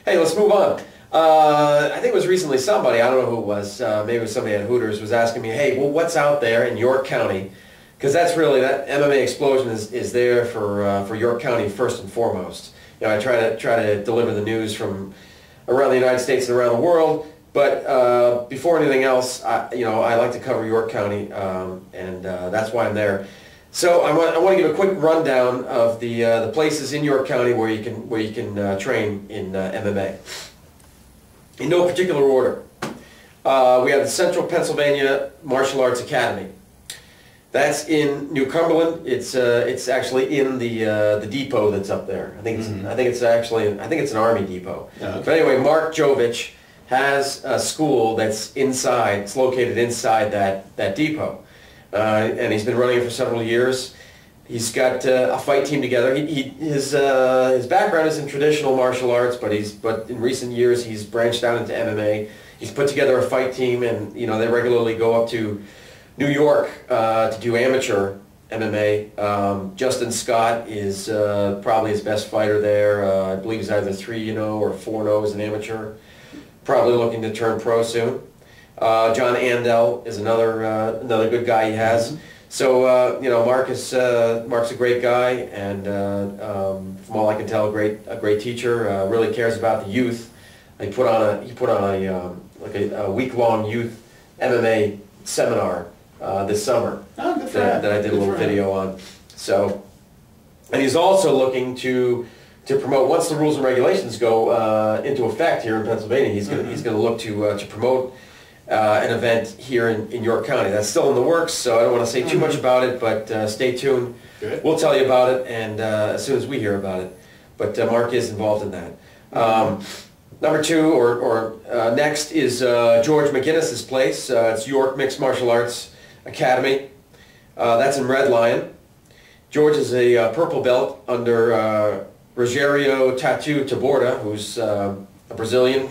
Hey, let's move on. I think it was recently somebody, I don't know who it was, maybe it was somebody at Hooters, was asking me, hey, well, what's out there in York County? Because that's really, that MMA Explosion is there for York County first and foremost. You know, I try to deliver the news from around the United States and around the world, but before anything else, I like to cover York County, and that's why I'm there. So I want to give a quick rundown of the places in York County where you can train in MMA. In no particular order. We have the Central Pennsylvania Martial Arts Academy. That's in New Cumberland. It's actually in the depot that's up there. I think it's an Army depot. Oh, okay. But anyway, Mark Jovich has a school that's inside. It's located inside that depot, and he's been running it for several years. He's got a fight team together. His background is in traditional martial arts, but in recent years he's branched out into MMA. He's put together a fight team, and they regularly go up to New York to do amateur MMA. Justin Scott is probably his best fighter there. I believe he's either 3-0 or 4-0 as an amateur. Probably looking to turn pro soon. John Andel is another good guy he has. Mm-hmm. So Mark's a great guy, and from all I can tell, a great teacher. Really cares about the youth. He put on a week-long youth MMA seminar this summer that I did a little video on. So, and he's also looking to promote, once the rules and regulations go into effect here in Pennsylvania. He's going to look to promote an event here in York County. That's still in the works, so I don't want to say too much about it, but stay tuned. Good. We'll tell you about it, and as soon as we hear about it. But Mark is involved in that. Number two, or next, is George McGinnis's place. It's York Mixed Martial Arts Academy. That's in Red Lion. George is a purple belt under Rogério Tatu Taborda, who's a Brazilian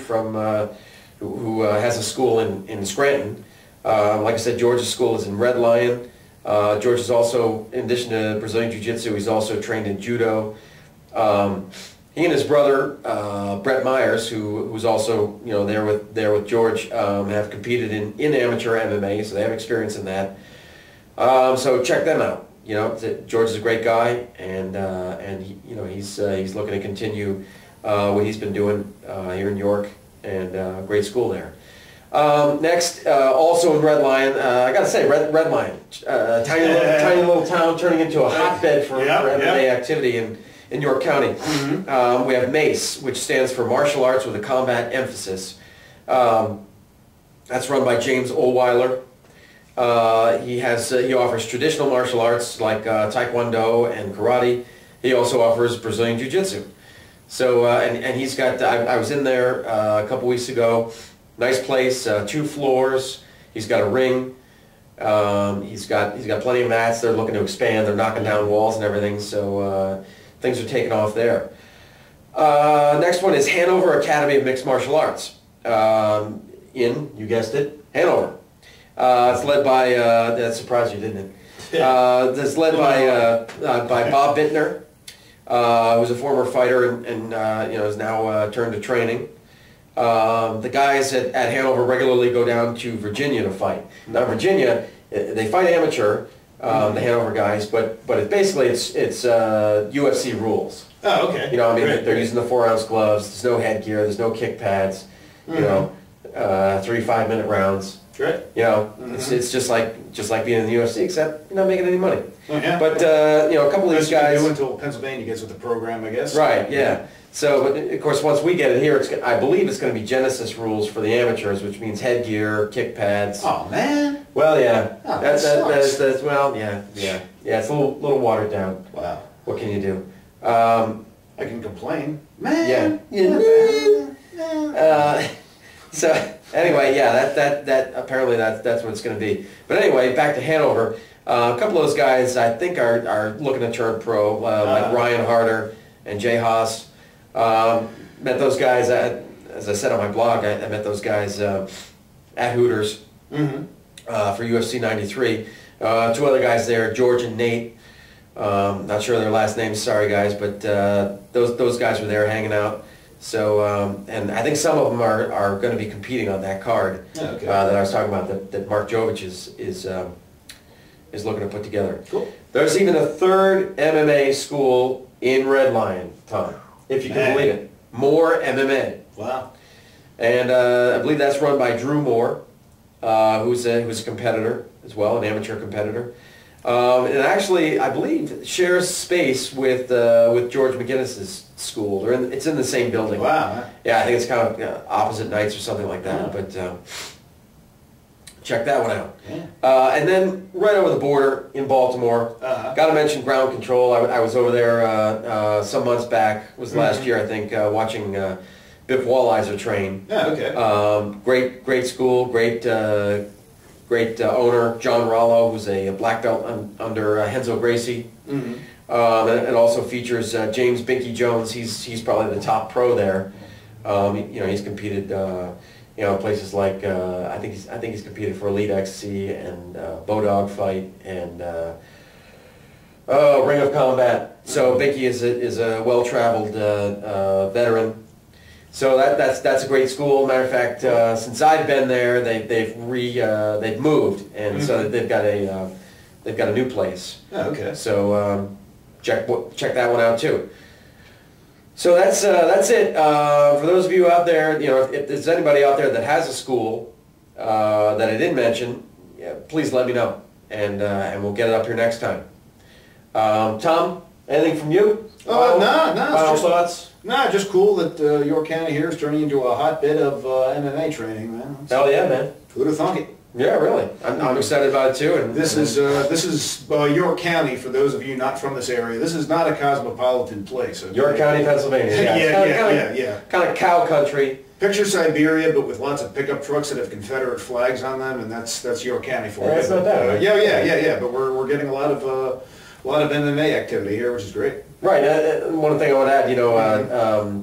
who has a school in Scranton. Like I said, George's school is in Red Lion. George is also, in addition to Brazilian Jiu-Jitsu, he's also trained in Judo. He and his brother, Brett Myers, who's also there with George, have competed in amateur MMA, so they have experience in that. So check them out. George is a great guy, and he's looking to continue what he's been doing here in York, and great school there. Next, also in Red Lion, I gotta say, Red Lion, tiny little town turning into a hotbed for MMA activity in York County. Mm-hmm. We have MACE, which stands for Martial Arts with a Combat Emphasis. That's run by James Olweiler. He offers traditional martial arts like Taekwondo and Karate. He also offers Brazilian Jiu-Jitsu. So and he's got. I was in there a couple weeks ago. Nice place, 2 floors. He's got a ring. He's got plenty of mats. They're looking to expand. They're knocking down walls and everything. So things are taking off there. Next one is Hanover Academy of Mixed Martial Arts. You guessed it, Hanover. It's led by, that surprised you, didn't it? It's led by Bob Bittner, who's a former fighter and is now turned to training. The guys at Hanover regularly go down to Virginia to fight. Now Virginia, they fight amateur, the Hanover guys, but it's UFC rules. Oh, okay. They're using the 4-ounce gloves. There's no headgear. There's no kick pads. 3 5-minute rounds. Right. It's just like being in the UFC, except you're not making any money. Oh, yeah. But a couple of these guys. Do until Pennsylvania gets with the program, I guess. Right. Yeah. So, but of course, once we get it here, I believe it's going to be Genesis rules for the amateurs, which means headgear, kick pads. Oh man. Well, yeah. Oh, that's well, yeah. It's a little watered down. Wow. What can you do? I can complain. Man. Yeah. So anyway, yeah, that apparently that's what it's going to be. But anyway, back to Hanover. A couple of those guys I think are looking to turn pro, like Ryan Harder and Jay Haas. Met those guys as I said on my blog. I met those guys at Hooters for UFC 93. 2 other guys there, George and Nate. Not sure their last names. Sorry guys, but those guys were there hanging out. So, and I think some of them are going to be competing on that card Okay. that I was talking about, that Mark Jovich is looking to put together. Cool. There's even a third MMA school in Red Lion, Tom, if you can Man. believe it. More MMA. Wow. And I believe that's run by Drew Moore, who's a competitor as well, an amateur competitor. And actually, I believe, shares space with George McGinnis's school. It's in the same building. Wow. Yeah, I think it's kind of opposite nights or something like that. Yeah. But check that one out. Yeah. And then right over the border in Baltimore, got to mention Ground Control. I was over there some months back. It was last year, I think, watching Biff Walliser train. Yeah, okay. Great school, great owner, John Rollo, who's a black belt under Henzo Gracie. Mm-hmm. And also features James Binky Jones. He's probably the top pro there. He's competed, places like I think he's competed for Elite XC and Bodog Fight and Ring of Combat. So Binky is a well-traveled veteran. So that's a great school. Matter of fact, since I've been there, they've moved, and so they've got a new place. Oh, okay. So check that one out too. So that's it. For those of you out there, if there's anybody out there that has a school that I didn't mention, please let me know, and we'll get it up here next time. Tom, anything from you? No. Final thoughts? No, just cool that York County here is turning into a hotbed of MMA training, man. Hell yeah, man. Who'd have thunk it? Yeah, really. I'm excited about it too. And This is York County. For those of you not from this area, this is not a cosmopolitan place. Okay? York County, Pennsylvania. Yeah. Kind of cow country. Picture Siberia, but with lots of pickup trucks that have Confederate flags on them, and that's York County for you. That's not bad, right? Yeah. But we're getting a lot of MMA activity here, which is great. Right. One thing I want to add,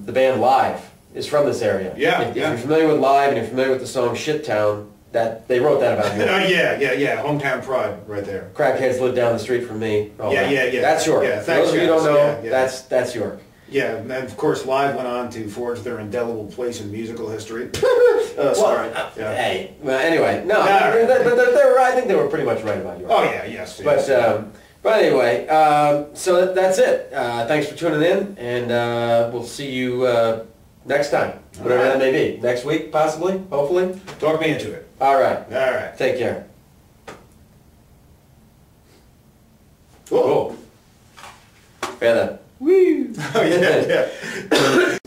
the band Live is from this area. Yeah, If you're familiar with Live and you're familiar with the song Shit Town, that they wrote that about you. Yeah. Hometown pride right there. Crackheads live down the street from me. Yeah. That's York. Yeah, For thanks, those of you who guys. don't know, Yeah. that's York. Yeah, and of course, Live went on to forge their indelible place in musical history. Sorry. Yeah. Hey. Well, anyway, no. Right. But I think they were pretty much right about York. Oh yeah, yes. But anyway, so that's it. Thanks for tuning in, and we'll see you next time, whatever that may be. Next week, possibly, hopefully. Talk me into it. All right. All right. Take care. Cool. Yeah, then. Oh yeah.